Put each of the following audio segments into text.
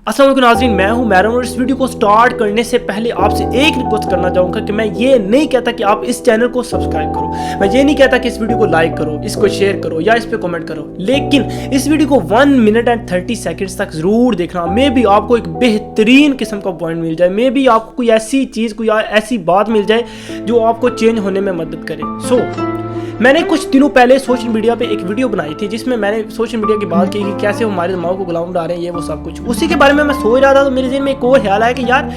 अस्सलाम वालेकुम नाज़रीन, मैं हूं मैरम और इस वीडियो को स्टार्ट करने से पहले आपसे एक रिक्वेस्ट करना चाहूँगा कि मैं ये नहीं कहता कि आप इस चैनल को सब्सक्राइब करो, मैं ये नहीं कहता कि इस वीडियो को लाइक करो, इसको शेयर करो या इस पर कमेंट करो, लेकिन इस वीडियो को 1 मिनट एंड 30 सेकेंड्स तक ज़रूर देखना। मे भी आपको एक बेहतरीन किस्म का पॉइंट मिल जाए, मे भी आपको कोई ऐसी चीज़, कोई ऐसी बात मिल जाए जो आपको चेंज होने में मदद करे। मैंने कुछ दिनों पहले सोशल मीडिया पे एक वीडियो बनाई थी जिसमें मैंने सोशल मीडिया की बात की कि कैसे हमारे दिमाग को गुलाम बना रहे हैं ये वो सब कुछ। उसी के बारे में मैं सोच रहा था तो मेरे ज़हन में एक और ख्याल आया कि यार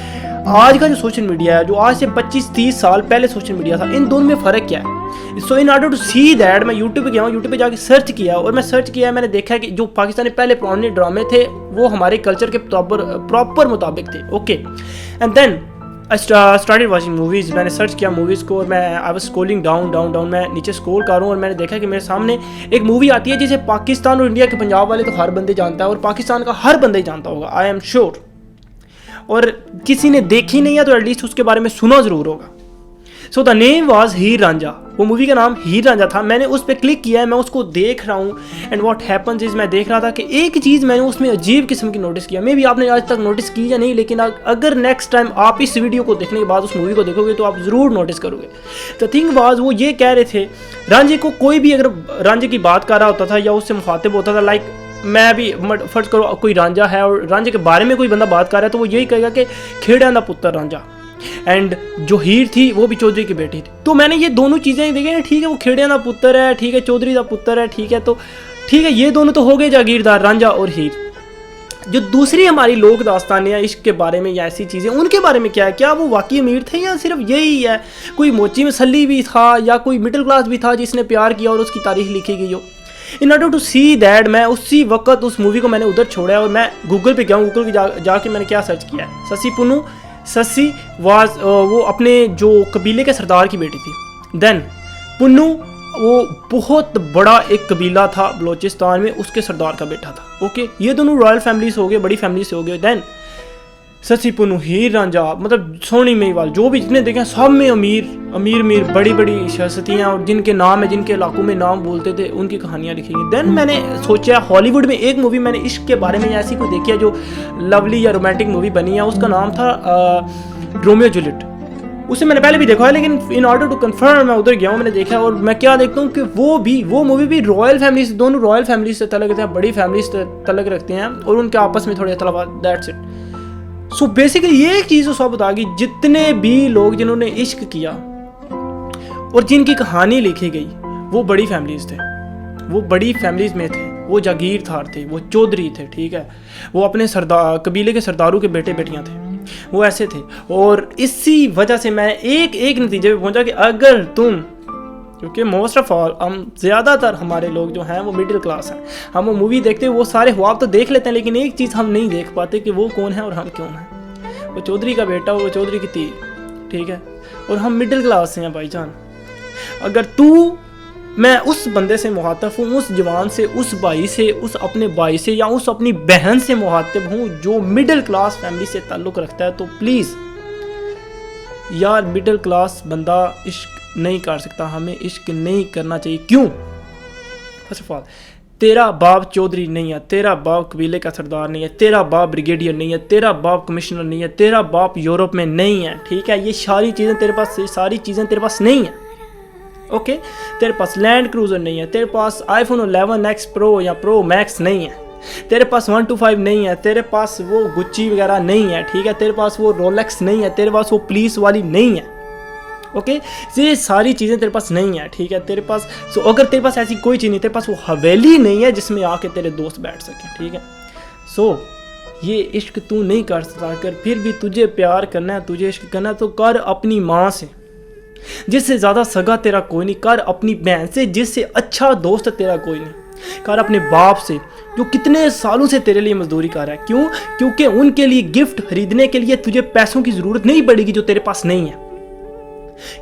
आज का जो सोशल मीडिया है, जो आज से 25-30 साल पहले सोशल मीडिया था, इन दोनों में फ़र्क क्या है। So in order to see that मैं यूट्यूब पे गया हूँ, यूट्यूब पे जाके सर्च किया और मैं सर्च किया, मैंने देखा कि जो पाकिस्तानी पहले पुराने ड्रामे थे वो हमारे कल्चर के प्रॉपर मुताबिक थे। Okay, and then I started watching movies. मैंने सर्च किया मूवीज़ को और मैं आई वाज स्क्रॉलिंग डाउन, मैं नीचे स्क्रॉल कर रहा हूँ और मैंने देखा कि मेरे सामने एक मूवी आती है जिसे पाकिस्तान और इंडिया के पंजाब वाले तो हर बंदे जानता है और पाकिस्तान का हर बंदा ही जानता होगा, आई एम श्योर। और किसी ने देखी नहीं है तो एटलीस्ट उसके बारे में सुना ज़रूर होगा। सो द नेम वाज हीर रांझा। वो मूवी का नाम हीर रांझा था। मैंने उस पर क्लिक किया है, मैं उसको देख रहा हूँ एंड व्हाट हैपन्स इज, मैं देख रहा था कि एक चीज़ मैंने उसमें अजीब किस्म की नोटिस किया। मे भी आपने आज तक नोटिस की या नहीं, लेकिन अगर नेक्स्ट टाइम आप इस वीडियो को देखने के बाद उस मूवी को देखोगे तो आप ज़रूर नोटिस करोगे। द थिंग वाज, वो ये कह रहे थे रांझे को कोई भी अगर रांझे की बात कर रहा होता था या उससे मुखातिब होता था, लाइक मैं भी फर्ज करो कोई रांझा है और रांझे के बारे में कोई बंदा बात कर रहा है तो वो यही कहेगा कि खेड़ा दा पुत्र रांझा, एंड जो हीर थी वो भी चौधरी की बेटी थी। तो मैंने ये दोनों चीज़ें देखी, ठीक है वो खेड़िया का पुत्र है, ठीक है चौधरी का पुत्र है, ठीक है, तो ठीक है ये दोनों तो हो गए जागीरदार, रांझा और हीर। जो दूसरी हमारी लोक दास्तान या इश्क के बारे में या ऐसी चीज़ें, उनके बारे में क्या है? क्या वो वाकई अमीर थे या सिर्फ यही है कोई मोची मसली भी था या कोई मिडिल क्लास भी था जिसने प्यार किया और उसकी तारीख लिखी गई हो। In order to see that मैं उसी वक्त उस मूवी को मैंने उधर छोड़ा और मैं गूगल पे गया, गूगल पे जाके मैंने क्या सर्च किया है, ससी पुन्नू। ससी वाज वो अपने जो कबीले के सरदार की बेटी थी। देन पुन्नू वो बहुत बड़ा एक कबीला था बलोचिस्तान में, उसके सरदार का बेटा था। ओके, ये दोनों रॉयल फैमिली से हो गए, बड़ी फैमिली से हो गए। देन ससी पुन्नू, हीर रांझा, मतलब सोनी मेवाल, जो भी जितने देखे सब में अमीर बड़ी बड़ी शख्सियतें और जिनके नाम है, जिनके इलाकों में नाम बोलते थे, उनकी कहानियाँ लिखी गई। देन मैंने सोचा हॉलीवुड में एक मूवी मैंने इश्क के बारे में ऐसी कोई देखी है जो लवली या रोमांटिक मूवी बनी है, उसका नाम था रोमियो जूलियट। उसे मैंने पहले भी देखा है, लेकिन इन ऑर्डर टू कन्फर्म मैं उधर गया हूँ, मैंने देखा और मैं क्या देखता हूँ कि वो मूवी भी रॉयल फैमिली से, दोनों रॉयल फैमिली से तलक रखते हैं, बड़ी फैमिली से तलक रखते हैं और उनके आपस में थोड़े तलवार, दैट्स इट। सो बेसिकली ये एक चीज़ सब बता गई, जितने भी लोग जिन्होंने इश्क किया और जिनकी कहानी लिखी गई वो बड़ी फैमिलीज थे, वो बड़ी फैमिलीज में थे, वो जागीरदार थे, वो चौधरी थे, ठीक है, वो अपने सरदार कबीले के सरदारों के बेटे बेटियां थे, वो ऐसे थे। और इसी वजह से मैं एक नतीजे पे पहुंचा कि अगर तुम, क्योंकि मोस्ट ऑफ ऑल हम ज़्यादातर हमारे लोग जो हैं वो मिडिल क्लास हैं, हम वो मूवी देखते हैं, वो सारे ख्वाब तो देख लेते हैं, लेकिन एक चीज़ हम नहीं देख पाते कि वो कौन है और हम क्यों हैं। वो चौधरी का बेटा, वो चौधरी की ती, ठीक है, और हम मिडिल क्लास से हैं भाईजान। अगर मैं उस बंदे से मुखातिब हूँ, उस जवान से, उस भाई से, उस अपने भाई से या उस अपनी बहन से मुखातिब हूँ जो मिडिल क्लास फैमिली से ताल्लुक़ रखता है, तो प्लीज़ यार मिडिल क्लास बंदा इश्क नहीं कर सकता, हमें इश्क नहीं करना चाहिए। क्यों? फर्स्ट ऑफ ऑल तेरा बाप चौधरी नहीं है, तेरा बाप कबीले का सरदार नहीं है, तेरा बाप ब्रिगेडियर नहीं है, तेरा बाप कमिश्नर नहीं है, तेरा बाप यूरोप में नहीं है, ठीक है, ये सारी चीज़ें तेरे पास नहीं है। ओके, तेरे पास लैंड क्रूजर नहीं है, तेरे पास iPhone 11X Pro या Pro Max नहीं है, तेरे पास 125 नहीं है, तेरे पास वो गुच्ची वगैरह नहीं है, ठीक है, तेरे पास वो रोलेक्स नहीं है, तेरे पास वो पुलिस वाली नहीं है। ओके, ये सारी चीज़ें तेरे पास नहीं है, ठीक है, तेरे पास अगर तेरे पास ऐसी कोई चीज़ नहीं, तेरे पास वो हवेली नहीं है जिसमें आके तेरे दोस्त बैठ सकें, ठीक है। ये इश्क तू नहीं कर सकता, अगर फिर भी तुझे प्यार करना है, तुझे इश्क करना है तो कर अपनी माँ से, जिससे ज़्यादा सगा तेरा कोई नहीं, कर अपनी बहन से, जिससे अच्छा दोस्त तेरा कोई नहीं, कर अपने बाप से जो कितने सालों से तेरे लिए मजदूरी कर रहा है। क्यों? क्योंकि उनके लिए गिफ्ट खरीदने के लिए तुझे पैसों की ज़रूरत नहीं पड़ेगी जो तेरे पास नहीं है,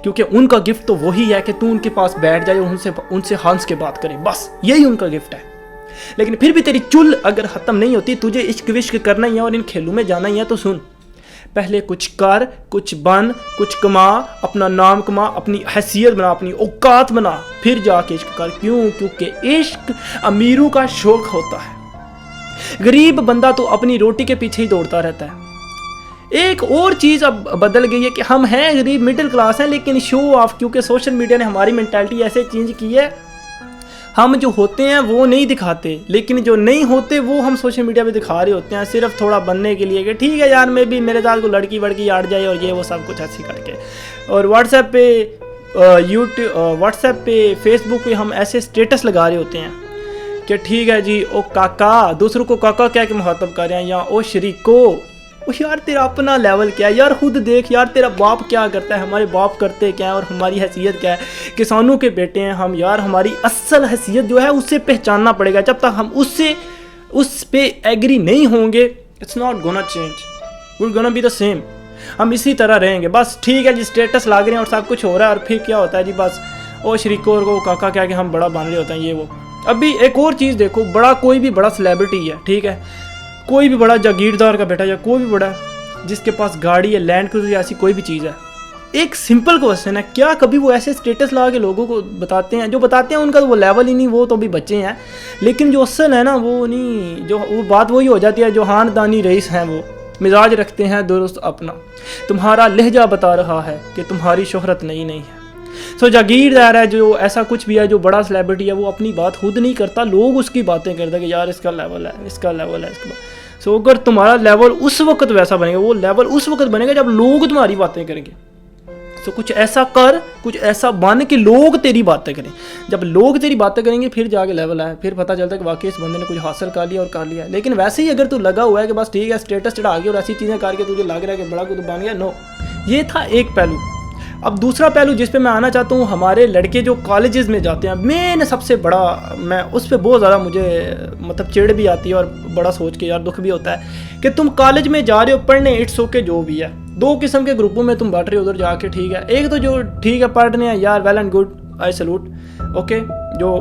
क्योंकि उनका गिफ्ट तो वही है कि तू उनके पास बैठ जाए और उनसे हंस के बात करे, बस यही उनका गिफ्ट है। लेकिन फिर भी तेरी चुल अगर ख़त्म नहीं होती, तुझे इश्क विश्क करना ही है और इन खेलों में जाना ही है, तो सुन, पहले कुछ कर, कुछ बन, कुछ कमा, अपना नाम कमा, अपनी हैसियत बना, अपनी औकात बना, फिर जाके इश्क कर। क्यों? क्योंकि इश्क अमीरों का शौक होता है, गरीब बंदा तो अपनी रोटी के पीछे ही दौड़ता रहता है। एक और चीज़ अब बदल गई है कि हम हैं गरीब, मिडिल क्लास हैं, लेकिन शो ऑफ, क्योंकि सोशल मीडिया ने हमारी मेंटालिटी ऐसे चेंज की है, हम जो होते हैं वो नहीं दिखाते, लेकिन जो नहीं होते वो हम सोशल मीडिया पे दिखा रहे होते हैं, सिर्फ थोड़ा बनने के लिए कि ठीक है यार मैं भी, मेरे साथ को लड़की वड़की आड़ जाए और ये वो सब कुछ हंसी करके। और व्हाट्सएप पे व्हाट्सएप पे फेसबुक पे हम ऐसे स्टेटस लगा रहे होते हैं कि ठीक है जी ओ काका, दूसरों को काका कह के मुखातब कर रहे हैं, या ओ शरीको, ओ यार तेरा अपना लेवल क्या है यार, खुद देख यार तेरा बाप क्या करता है, हमारे बाप करते क्या है और हमारी हैसियत क्या है, किसानों के बेटे हैं हम यार, हमारी असल हैसियत जो है उससे पहचानना पड़ेगा। जब तक हम उस पे एग्री नहीं होंगे, it's not gonna change, we gonna be the same, हम इसी तरह रहेंगे। बस ठीक है जी, स्टेटस लाग रहे हैं और सब कुछ हो रहा है, और फिर क्या होता है जी, बस ओ शरीको और को काका क्या कि हम बड़ा बन रहे होते हैं ये वो। अभी एक और चीज़ देखो, बड़ा कोई भी बड़ा सेलिब्रिटी है, ठीक है, कोई भी बड़ा जागीरदार का बेटा या कोई भी बड़ा जिसके पास गाड़ी है, लैंड क्रूजर या ऐसी कोई भी चीज़ है, एक सिंपल क्वेश्चन है, क्या कभी वो ऐसे स्टेटस लगा के लोगों को बताते हैं? जो बताते हैं उनका तो वो लेवल ही नहीं, वो तो भी बच्चे हैं, लेकिन जो असल है ना वो नहीं, जो वो बात वही हो जाती है, जो खानदानी रईस हैं वो मिजाज रखते हैं दुरुस्त अपना, तुम्हारा लहजा बता रहा है कि तुम्हारी शोहरत नहीं है। सो जागीरदार है, जो ऐसा कुछ भी है, जो बड़ा सेलिब्रिटी है, वो अपनी बात खुद नहीं करता, लोग उसकी बातें करते हैं कि यार इसका लेवल है, इसका लेवल है, इसका। सो अगर तुम्हारा लेवल उस वक्त वैसा बनेगा, वो लेवल उस वक्त बनेगा जब लोग तुम्हारी बातें करेंगे। सो कुछ ऐसा कर, कुछ ऐसा बन कि लोग तेरी बातें करें। जब लोग तेरी बातें करेंगे फिर जाके लेवल आए, फिर पता चलता है कि वाकई इस बंदे ने कुछ हासिल कर लिया और कर लिया। लेकिन वैसे ही अगर तू लगा हुआ है कि बस ठीक है स्टेटस चढ़ा के और ऐसी चीज़ें करके तुझे लग रहा है कि बड़ा कुछ बन गया, नो, ये था एक पहलू। अब दूसरा पहलू जिस पे मैं आना चाहता हूँ, हमारे लड़के जो कॉलेजेस में जाते हैं, मेन सबसे बड़ा, मैं उस पर बहुत ज़्यादा मुझे मतलब चिढ़ भी आती है और बड़ा सोच के यार दुख भी होता है कि तुम कॉलेज में जा रहे हो पढ़ने, इट्स ओके जो भी है, दो किस्म के ग्रुपों में तुम बांट रहे हो उधर जाके, ठीक है, एक तो जो ठीक है पढ़ रहे हैं यार, well and good, I salute, okay, जो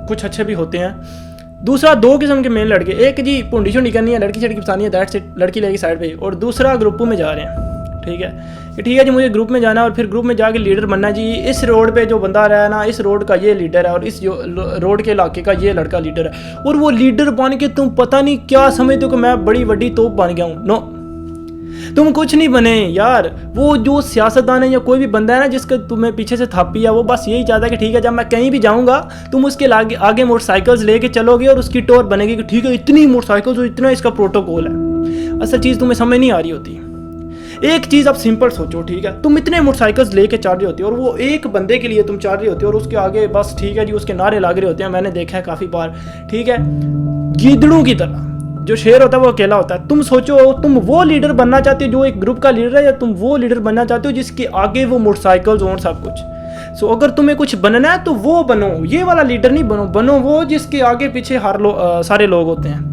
कुछ अच्छे भी होते हैं। दूसरा दो किस्म के मेन लड़के, एक जी पुंडी शुंडी करनी है, लड़की छड़की फसानी है, दैट्स इट, लड़की लेगी साइड पे, और दूसरा ग्रुपों में जा रहे हैं, ठीक है कि ठीक है जी मुझे ग्रुप में जाना है और फिर ग्रुप में जाके लीडर बनना है जी, इस रोड पे जो बंदा रहा है ना, इस रोड का ये लीडर है और इस रोड के इलाके का ये लड़का लीडर है, और वो लीडर बन के तुम पता नहीं क्या समझते हो कि मैं बड़ी बड़ी तोप बन गया हूँ। नो, तुम कुछ नहीं बने यार। वो जो सियासतदान है या कोई भी बंदा है ना जिसका तुम्हें पीछे से थापी है, वो बस यही चाहता है कि ठीक है जब मैं कहीं भी जाऊँगा तुम उसके आगे मोटरसाइकिल्स लेके चलोगे और उसकी टोर बनेगी कि ठीक है इतनी मोटरसाइकिल्स और इतना इसका प्रोटोकॉल है। असल चीज़ तुम्हें समझ नहीं आ रही होती। एक चीज़ आप सिंपल सोचो, ठीक है, तुम इतने मोटरसाइकिल्स लेके चल रही होती हो और वो एक बंदे के लिए तुम चल रही होती हो और उसके आगे बस ठीक है जी उसके नारे लग रहे होते हैं, मैंने देखा है काफ़ी बार, ठीक है, गीदड़ों की तरह। जो शेर होता है वो अकेला होता है। तुम सोचो तुम वो लीडर बनना चाहते हो जो एक ग्रुप का लीडर है, या तुम वो लीडर बनना चाहते हो जिसके आगे वो मोटरसाइकिल्स और सब कुछ। सो अगर तुम्हें कुछ बनना है तो वो बनो, ये वाला लीडर नहीं बनो वो जिसके आगे पीछे सारे लोग होते हैं।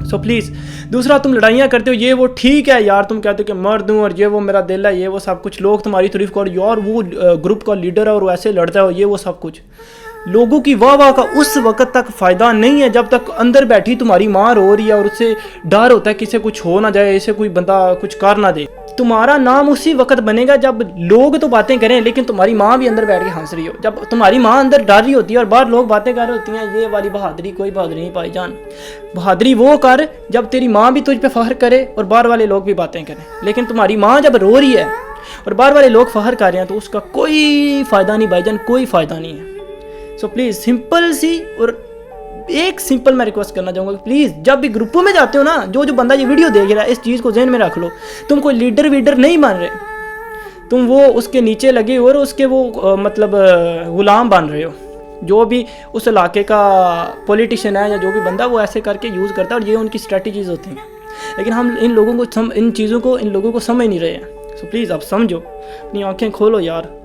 सो प्लीज़, दूसरा तुम लड़ाइयाँ करते हो ये वो, ठीक है यार, तुम कहते हो कि मर्द हूँ और ये वो मेरा दिल है, ये वो सब कुछ, लोग तुम्हारी तारीफ करो यार वो ग्रुप का लीडर है और वो ऐसे लड़ता है ये वो सब कुछ। लोगों की वाह का उस वक्त तक फ़ायदा नहीं है जब तक अंदर बैठी तुम्हारी माँ रो रही है और उससे डर होता है कि इसे कुछ हो ना जाए, इसे कोई बंदा कुछ कर ना दे। तुम्हारा नाम उसी वक्त बनेगा जब लोग तो बातें करें लेकिन तुम्हारी माँ भी अंदर बैठ के हंस रही हो। जब तुम्हारी माँ अंदर डर रही होती है और बाहर लोग बातें कर रही होती हैं, ये वाली बहादुरी कोई बहादुरी नहीं पाई जान। बहादुरी वो कर जब तेरी माँ भी तुझ पे फख्र करे और बाहर वाले लोग भी बातें करें। लेकिन तुम्हारी माँ जब रो रही है और बाहर वाले लोग फख्र कर रहे हैं तो उसका कोई फ़ायदा नहीं भाईजान, कोई फ़ायदा नहीं है। सो प्लीज़ सिंपल सी और एक सिंपल मैं रिक्वेस्ट करना चाहूँगा कि प्लीज़ जब भी ग्रुपों में जाते हो ना, जो बंदा ये वीडियो देख रहा है इस चीज़ को ज़हन में रख लो, तुम कोई लीडर वीडर नहीं बन रहे, तुम वो उसके नीचे लगे हो और उसके वो मतलब गुलाम बन रहे हो। जो भी उस इलाके का पॉलिटिशियन है या जो भी बंदा वो ऐसे करके यूज़ करता है और ये उनकी स्ट्रेटजीज़ होती हैं। लेकिन हम इन लोगों को समझ नहीं रहे हैं। सो प्लीज़ आप समझो, अपनी आँखें खोलो यार।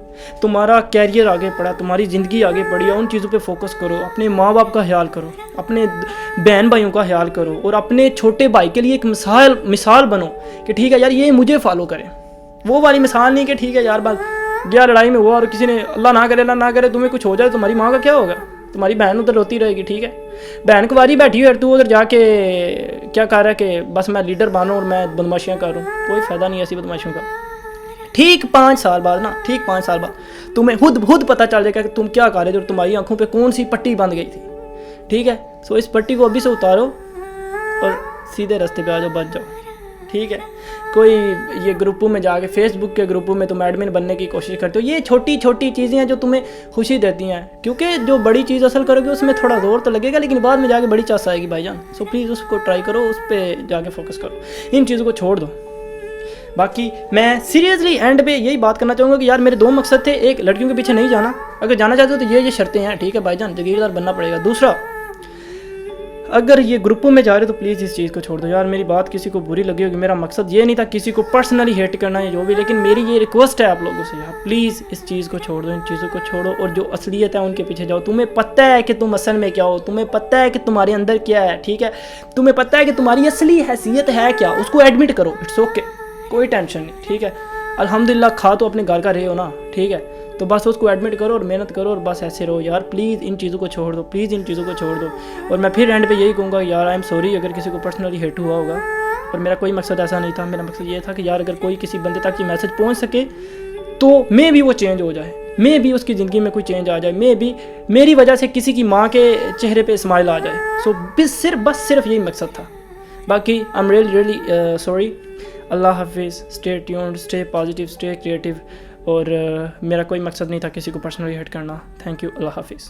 तुम्हारा कैरियर आगे बढ़ा, तुम्हारी ज़िंदगी आगे बढ़ी है, उन चीज़ों पे फोकस करो। अपने माँ बाप का ख्याल करो, अपने बहन भाइयों का ख्याल करो और अपने छोटे भाई के लिए एक मिसाल बनो कि ठीक है यार ये मुझे फॉलो करें। वो वाली मिसाल नहीं कि ठीक है यार बस गया लड़ाई में हुआ और किसी ने अल्लाह ना करे तुम्हें कुछ हो जाए, तुम्हारी माँ का क्या होगा? तुम्हारी बहन उधर रोती रहेगी, ठीक है, बहन कुंवारी बैठी हुई है, तू उधर जाके क्या कर रहा है कि बस मैं लीडर बनूँ और मैं बदमाशियाँ करूँ। कोई फ़ायदा नहीं है ऐसी बदमाशियों का। ठीक 5 साल बाद तुम्हें खुद पता चल जाएगा कि तुम क्या कर रहे थे और तुम्हारी आंखों पे कौन सी पट्टी बंध गई थी, ठीक है। सो इस पट्टी को अभी से उतारो सीधे रास्ते पे आ जाओ, बच जाओ, ठीक है। कोई ये ग्रुपों में जाके, फेसबुक के ग्रुपों में तुम एडमिन बनने की कोशिश करते हो, ये छोटी छोटी चीज़ें हैं जो तुम्हें खुशी देती हैं, क्योंकि जो बड़ी चीज़ असल करोगे उसमें थोड़ा जोर तो लगेगा, लेकिन बाद में जाके बड़ी चास आएगी भाईजान। सो प्लीज़ उसको ट्राई करो, उस पर जाके फोकस करो, इन चीज़ों को छोड़ दो। बाकी मैं सीरियसली एंड पे यही बात करना चाहूँगा कि यार मेरे 2 मकसद थे। एक, लड़कियों के पीछे नहीं जाना, अगर जाना चाहते हो तो ये शर्तें हैं, ठीक है भाईजान, जागीरदार बनना पड़ेगा। दूसरा, अगर ये ग्रुपों में जा रहे हो तो प्लीज़ इस चीज़ को छोड़ दो। यार मेरी बात किसी को बुरी लगी होगी, मेरा मकसद ये नहीं था किसी को पर्सनली हेट करना या जो भी, लेकिन मेरी ये रिक्वेस्ट है आप लोगों से, यार प्लीज़ इस चीज़ को छोड़ दो, इन चीज़ों को छोड़ो और जो असलियत है उनके पीछे जाओ। तुम्हें पता है कि तुम असल में क्या हो, तुम्हें पता है कि तुम्हारे अंदर क्या है, ठीक है, तुम्हें पता है कि तुम्हारी असली हैसियत है क्या, उसको एडमिट करो। इट्स ओके, कोई टेंशन नहीं, ठीक है। अल्हम्दुलिल्लाह खा तो अपने घर का रहे हो ना, ठीक है, तो बस उसको एडमिट करो और मेहनत करो और बस ऐसे रहो। यार प्लीज़ इन चीज़ों को छोड़ दो, प्लीज़ इन चीज़ों को छोड़ दो। और मैं फिर एंड पे यही कहूँगा, यार आई एम सॉरी अगर किसी को पर्सनली हेट हुआ होगा, और मेरा कोई मकसद ऐसा नहीं था। मेरा मकसद ये था कि यार अगर कोई किसी बंदे तक ये मैसेज पहुँच सके तो मे भी वो चेंज हो जाए, मे भी उसकी ज़िंदगी में कोई चेंज आ जाए, मे भी मेरी वजह से किसी की माँ के चेहरे पर स्माइल आ जाए। सो बस सिर्फ यही मकसद था। बाकी आई एम रियली सॉरी। अल्लाह हाफिज़, stay tuned, stay positive, stay creative. और मेरा कोई मकसद नहीं था किसी को पर्सनली हेट करना। थैंक यू, अल्लाह हाफिज़।